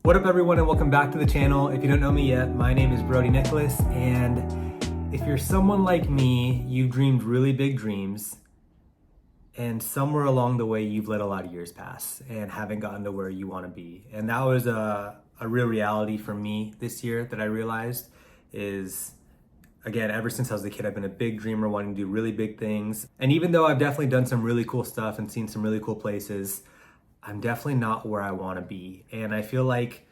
What up everyone and welcome back to the channel. If you don't know me yet, my name is Brody Nicholas, and if you're someone like me, you've dreamed really big dreams and somewhere along the way you've let a lot of years pass and haven't gotten to where you want to be. And that was a real reality for me this year that I realized is, again, ever since I was a kid, I've been a big dreamer, wanting to do really big things. And even though I've definitely done some really cool stuff and seen some really cool places, I'm definitely not where I want to be. And I feel like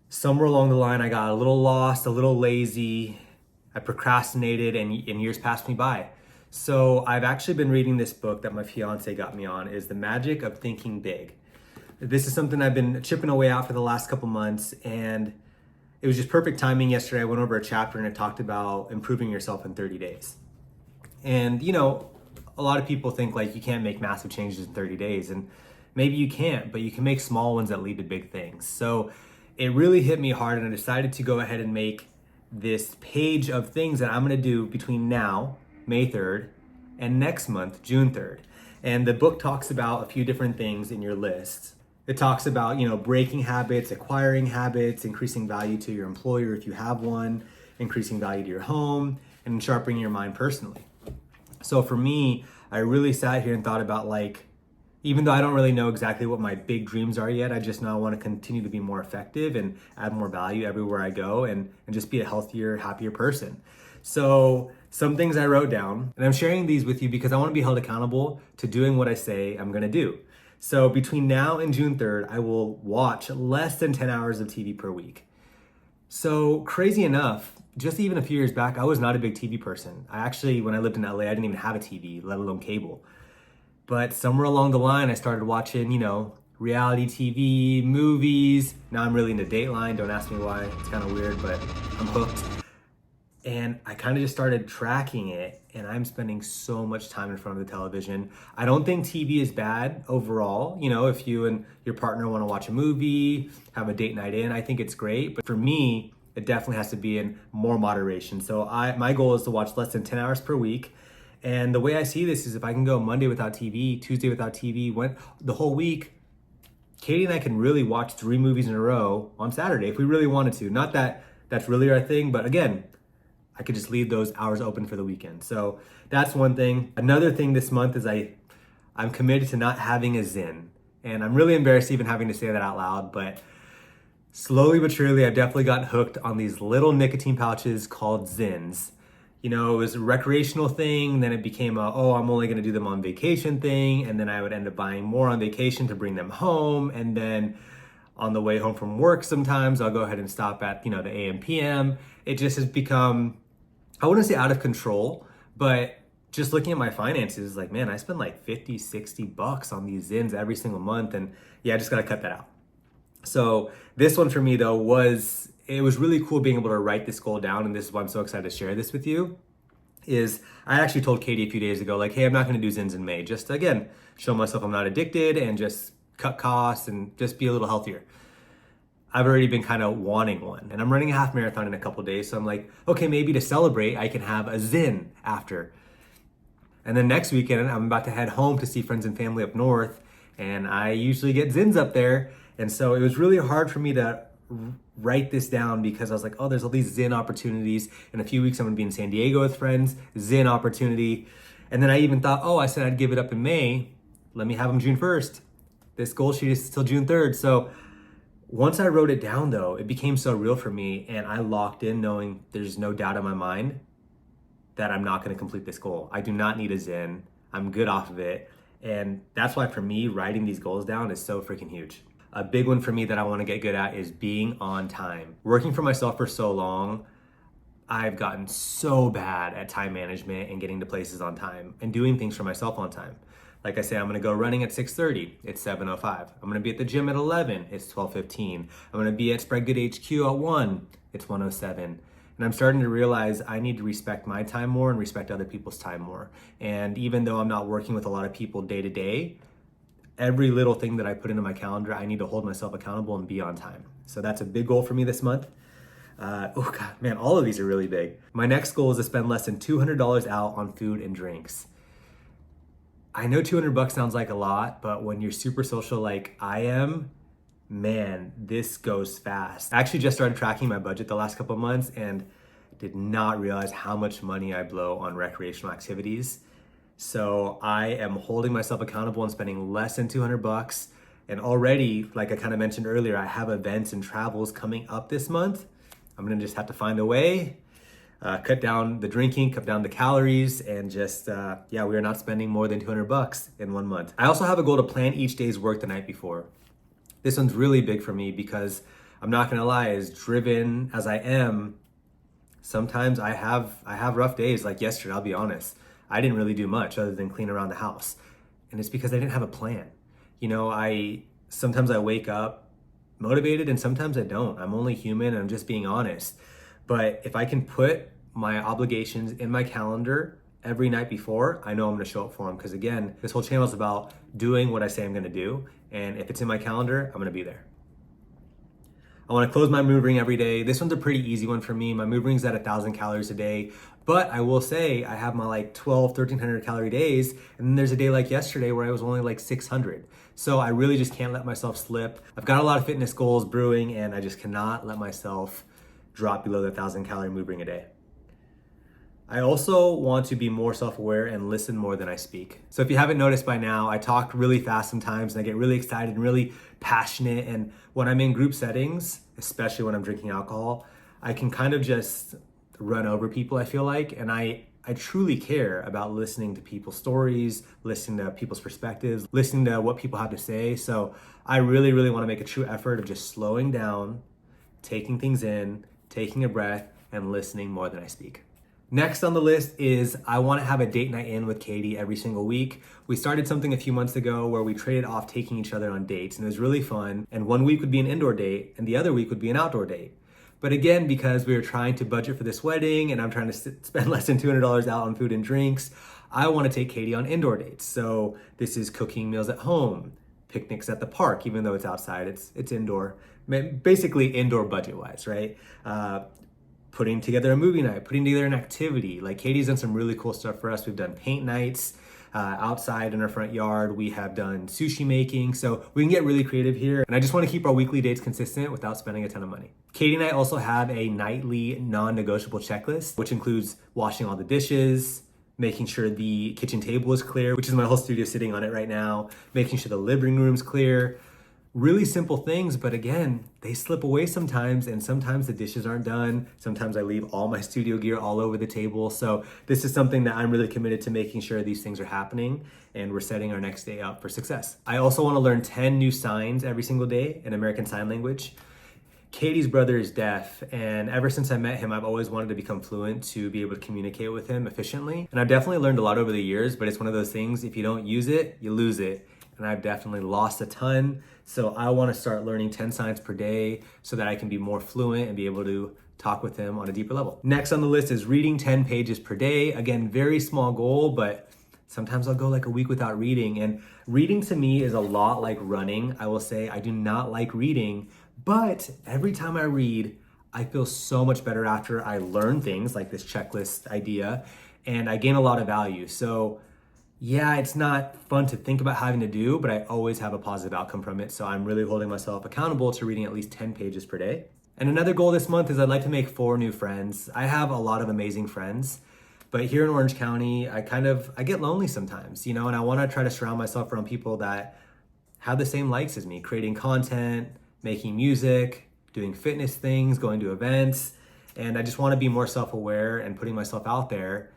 somewhere along the line, I got a little lost, a little lazy. I procrastinated and years passed me by. So I've actually been reading this book that my fiance got me on, is The Magic of Thinking Big. This is something I've been chipping away at for the last couple months, and it was just perfect timing. Yesterday, I went over a chapter and it talked about improving yourself in 30 days. And you know, a lot of people think like you can't make massive changes in 30 days, and maybe you can't, but you can make small ones that lead to big things. So it really hit me hard, and I decided to go ahead and make this page of things that I'm gonna do between now, May 3rd, and next month, June 3rd. And the book talks about a few different things in your list. It talks about, breaking habits, acquiring habits, increasing value to your employer if you have one, increasing value to your home, and sharpening your mind personally. So for me, I really sat here and thought about, even though I don't really know exactly what my big dreams are yet, I just know I want to continue to be more effective and add more value everywhere I go and just be a healthier, happier person. So some things I wrote down, and I'm sharing these with you because I want to be held accountable to doing what I say I'm going to do. So between now and June 3rd, I will watch less than 10 hours of TV per week. So crazy enough, just even a few years back, I was not a big TV person. I actually, when I lived in LA, I didn't even have a TV, let alone cable. But somewhere along the line, I started watching, reality TV, movies. Now I'm really into Dateline. Don't ask me why. It's kind of weird, but I'm hooked. And I kind of just started tracking it, and I'm spending so much time in front of the television. I don't think TV is bad overall. If you and your partner want to watch a movie, have a date night in, I think it's great. But for me, it definitely has to be in more moderation. So my goal is to watch less than 10 hours per week. And the way I see this is if I can go Monday without TV, Tuesday without TV, the whole week, Katie and I can really watch 3 movies in a row on Saturday if we really wanted to. Not that that's really our thing, but again, I could just leave those hours open for the weekend. So that's one thing. Another thing this month is I'm committed to not having a Zyn. And I'm really embarrassed even having to say that out loud, but slowly but surely, I've definitely gotten hooked on these little nicotine pouches called Zyns. It was a recreational thing, then it became I'm only gonna do them on vacation thing, and then I would end up buying more on vacation to bring them home, and then on the way home from work sometimes I'll go ahead and stop at, the AM PM. It just has become, I wouldn't say out of control, but just looking at my finances, man, I spend like 50, 60 bucks on these Zyns every single month, and yeah, I just gotta cut that out. So this one for me though it was really cool being able to write this goal down, and this is why I'm so excited to share this with you, is I actually told Katie a few days ago, hey, I'm not gonna do Zyns in May, just again, show myself I'm not addicted and just cut costs and just be a little healthier. I've already been kind of wanting one, and I'm running a half marathon in a couple days, so I'm like, okay, maybe to celebrate, I can have a Zyn after. And then next weekend, I'm about to head home to see friends and family up north, and I usually get Zyns up there, and so it was really hard for me to write this down because I was like, there's all these Zyn opportunities. In a few weeks, I'm gonna be in San Diego with friends, Zyn opportunity. And then I even thought, I said I'd give it up in May. Let me have them June 1st. This goal sheet is till June 3rd. So once I wrote it down though, it became so real for me, and I locked in knowing there's no doubt in my mind that I'm not gonna complete this goal. I do not need a Zyn. I'm good off of it. And that's why for me, writing these goals down is so freaking huge. A big one for me that I want to get good at is being on time. Working for myself for so long, I've gotten so bad at time management and getting to places on time and doing things for myself on time. Like I say, I'm going to go running at 6:30. It's 7:05. I'm going to be at the gym at 11. It's 12:15. I'm going to be at Spread Good HQ at 1. It's 1:07. And I'm starting to realize I need to respect my time more and respect other people's time more. And even though I'm not working with a lot of people day to day, every little thing that I put into my calendar, I need to hold myself accountable and be on time. So that's a big goal for me this month. All of these are really big. My next goal is to spend less than $200 out on food and drinks. I know $200 sounds like a lot, but when you're super social like I am, man, this goes fast. I actually just started tracking my budget the last couple of months and did not realize how much money I blow on recreational activities. So I am holding myself accountable and spending less than 200 bucks. And already, like I kind of mentioned earlier, I have events and travels coming up this month. I'm gonna just have to find a way, cut down the drinking, cut down the calories, and just, we are not spending more than 200 bucks in 1 month. I also have a goal to plan each day's work the night before. This one's really big for me because I'm not gonna lie, as driven as I am, sometimes I have rough days. Like yesterday, I'll be honest. I didn't really do much other than clean around the house. And it's because I didn't have a plan. You know, sometimes I wake up motivated and sometimes I don't. I'm only human and I'm just being honest. But if I can put my obligations in my calendar every night before, I know I'm gonna show up for them. Because again, this whole channel is about doing what I say I'm gonna do. And if it's in my calendar, I'm gonna be there. I wanna close my mood ring every day. This one's a pretty easy one for me. My mood ring's at 1,000 calories a day. But I will say I have my like 1,300 calorie days. And then there's a day like yesterday where I was only like 600. So I really just can't let myself slip. I've got a lot of fitness goals brewing and I just cannot let myself drop below the 1,000 calorie mood ring a day. I also want to be more self-aware and listen more than I speak. So if you haven't noticed by now, I talk really fast sometimes and I get really excited and really passionate. And when I'm in group settings, especially when I'm drinking alcohol, I can kind of just run over people, I feel like. And I truly care about listening to people's stories, listening to people's perspectives, listening to what people have to say. So I really, really want to make a true effort of just slowing down, taking things in, taking a breath, and listening more than I speak. Next on the list is I want to have a date night in with Katie every single week. We started something a few months ago where we traded off taking each other on dates, and it was really fun. And 1 week would be an indoor date and the other week would be an outdoor date. But again, because we were trying to budget for this wedding and I'm trying to spend less than $200 out on food and drinks, I want to take Katie on indoor dates. So this is cooking meals at home, picnics at the park, even though it's outside, it's indoor. Basically indoor budget-wise, right? Putting together a movie night, putting together an activity. Like Katie's done some really cool stuff for us. We've done paint nights outside in our front yard. We have done sushi making. So we can get really creative here. And I just want to keep our weekly dates consistent without spending a ton of money. Katie and I also have a nightly non-negotiable checklist, which includes washing all the dishes, making sure the kitchen table is clear, which is my whole studio sitting on it right now, making sure the living room's clear. Really simple things, but again, they slip away sometimes, and sometimes the dishes aren't done. Sometimes I leave all my studio gear all over the table. So this is something that I'm really committed to making sure these things are happening, and we're setting our next day up for success. I also want to learn 10 new signs every single day in American Sign Language. Katie's brother is deaf, and ever since I met him, I've always wanted to become fluent to be able to communicate with him efficiently. And I've definitely learned a lot over the years, but it's one of those things, if you don't use it, you lose it. And I've definitely lost a ton. So I want to start learning 10 signs per day so that I can be more fluent and be able to talk with him on a deeper level. Next on the list is reading 10 pages per day. Again, very small goal, but sometimes I'll go like a week without reading. And reading to me is a lot like running. I will say I do not like reading, but every time I read, I feel so much better after I learn things like this checklist idea, and I gain a lot of value. So yeah, it's not fun to think about having to do, but I always have a positive outcome from it. So I'm really holding myself accountable to reading at least 10 pages per day. And another goal this month is I'd like to make 4 new friends. I have a lot of amazing friends, but here in Orange County, I get lonely sometimes, and I want to try to surround myself around people that have the same likes as me, creating content, making music, doing fitness things, going to events. And I just want to be more self-aware and putting myself out there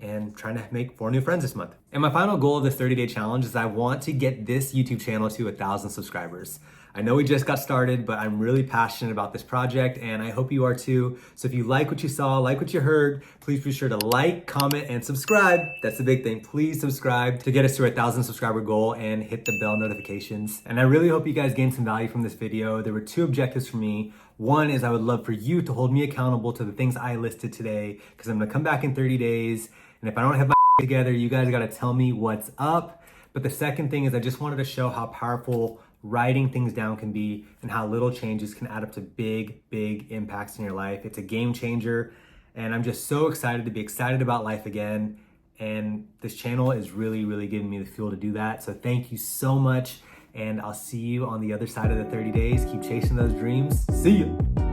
and trying to make 4 new friends this month. And my final goal of this 30-day challenge is I want to get this YouTube channel to 1,000 subscribers. I know we just got started, but I'm really passionate about this project and I hope you are too. So if you like what you saw, like what you heard, please be sure to like, comment, and subscribe. That's the big thing. Please subscribe to get us to our 1,000 subscriber goal and hit the bell notifications. And I really hope you guys gained some value from this video. There were 2 objectives for me. One is I would love for you to hold me accountable to the things I listed today, because I'm gonna come back in 30 days. And if I don't have my together, you guys gotta tell me what's up. But the second thing is I just wanted to show how powerful writing things down can be and how little changes can add up to big, big impacts in your life. It's a game changer. And I'm just so excited to be excited about life again. And this channel is really, really giving me the fuel to do that. So thank you so much. And I'll see you on the other side of the 30 days. Keep chasing those dreams. See ya.